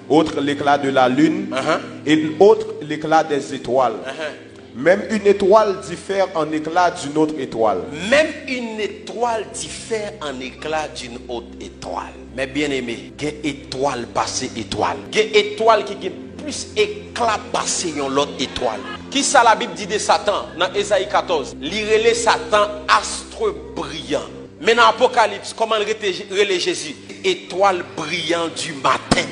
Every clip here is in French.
autre l'éclat de la lune, et l'autre l'éclat des étoiles. Même une étoile diffère en éclat d'une autre étoile. Même une étoile diffère en éclat d'une autre étoile. Mais bien aimé, il y a étoile passée étoile. Il y a étoile qui a plus éclat passé que l'autre étoile. Qui ça la Bible dit de Satan dans Ésaïe 14? L'irélé Satan astre brillant. Mais dans l'Apocalypse, comment relève Jésus? Étoile brillante du matin.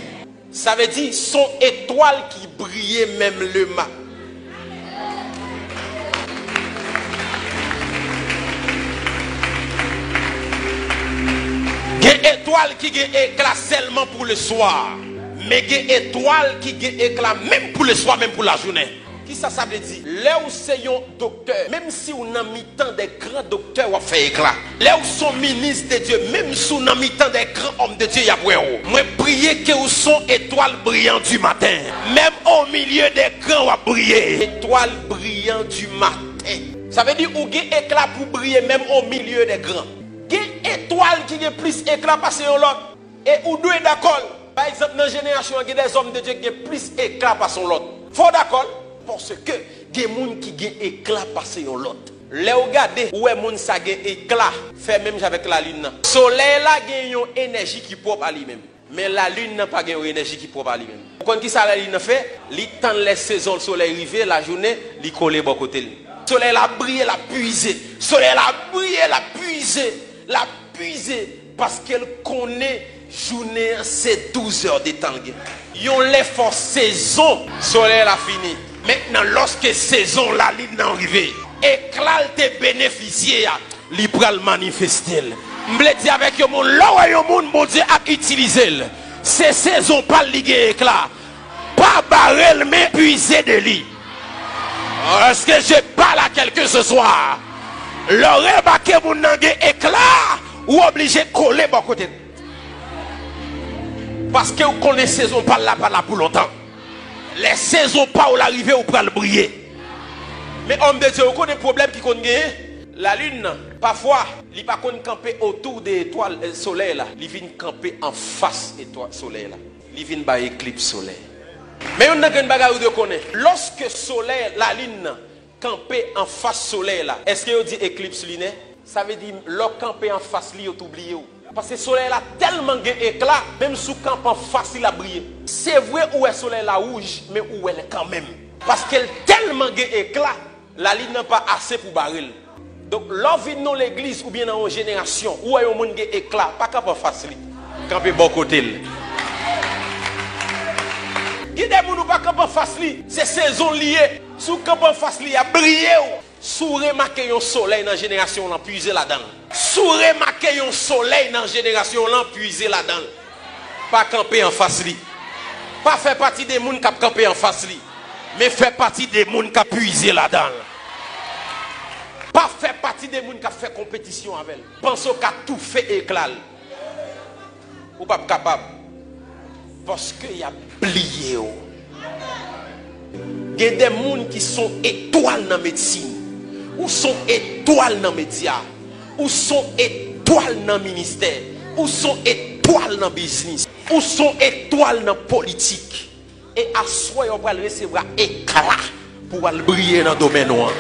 Ça veut dire son étoile qui brillait même le matin. Il y a étoile qui éclat seulement pour le soir. Mais il y a étoile qui éclat même pour le soir, même pour la journée. Qui ça veut dire? Là où c'est un docteur, même si on a mis tant des grands docteurs, on fait éclat. Là où sont ministres de Dieu, même si on a mis tant des grands hommes de Dieu, il y a moi prier que vous sont étoiles brillantes du matin. Même au milieu des grands, on briller. Étoiles brillantes du matin. Ça veut dire ou il y a éclat pour briller même au milieu des grands. Il y a étoile qui a plus éclat passé à l'autre. Et ou deux d'accord. Par exemple, dans la génération, il y a des hommes de Dieu qui ont plus éclat passé à l'autre. Faut d'accord? Parce que il y a des gens qui ont éclat passé à l'autre. Les regardez où est moun ça gen éclat fait même avec la lune. Le soleil là gagne une énergie qui propre à lui-même. Mais la lune n'a pas une énergie qui propre à lui-même. Quand qui ça la lune fait, il tend les saisons le soleil arrivé la journée, il coller bon côté. Le soleil la briller, la puiser. Le soleil la briller, la puiser parce qu'elle connaît journée c'est 12 heures de temps. Yon les forces saison, soleil la fini. Maintenant lorsque saison la lune arrivé, éclat te bénéficier, li pral manifester. M'ble di avec yo moun, là yo moun bon Dieu a utiliser. Ces saisons pas lié éclat. Pas barrel mais puiser de lui. Est-ce que je parle à quelqu'un ce soir? L'oreille baké moun nan gen éclat ou obligé coller bon côté. Parce que vous connaissez saison pas là pour longtemps. Les saisons pas où l'arrivée ou pral briller. Mais homme de Dieu, vous connaissez le problème qui connaît la lune. Parfois, il pas qu'on camper autour des étoiles soleil là, il vient camper en face étoile soleil là. Il vient ba éclipse soleil. Mais on a une bagarre de connaître. Lorsque soleil la lune camper en face soleil là, est-ce que vous dit éclipse lunaire? Ça veut dire l'autre camper en face li ou oublié. Parce que le soleil a tellement d'éclat, même sous camp en facile à briller. C'est vrai où est le soleil la rouge, mais où elle est quand même. Parce qu'elle tellement d'éclat, la ligne n'a pas assez pour barrer. Donc, l'envie dans l'église ou bien dans une génération où il y a un éclat, pas qu'à facile. Camper bon côté. Il y a des gens qui pas camper facile, c'est saison liée. Sous camp en facile, il y a brillé. Sous remarquer un soleil dans la génération, on a puisé là-dedans. Sous remarquer un soleil dans la génération, on a puisé là-dedans. Pas camper en face li. Pas faire partie des gens qui camper en face li. Mais faire partie des gens qui puisé là-dedans. Pas faire partie des gens qui fait compétition avec. Pensez qu'à tout fait éclat. Ou pas capable. Parce qu'il y a plié. Il y a des gens qui sont étoiles dans la médecine. Ou sont étoiles dans les médias, ou sont étoiles dans le ministère, ou sont étoiles dans le business, ou sont étoiles dans la politique. Et à soi, on va recevoir éclat pour briller dans le domaine noir.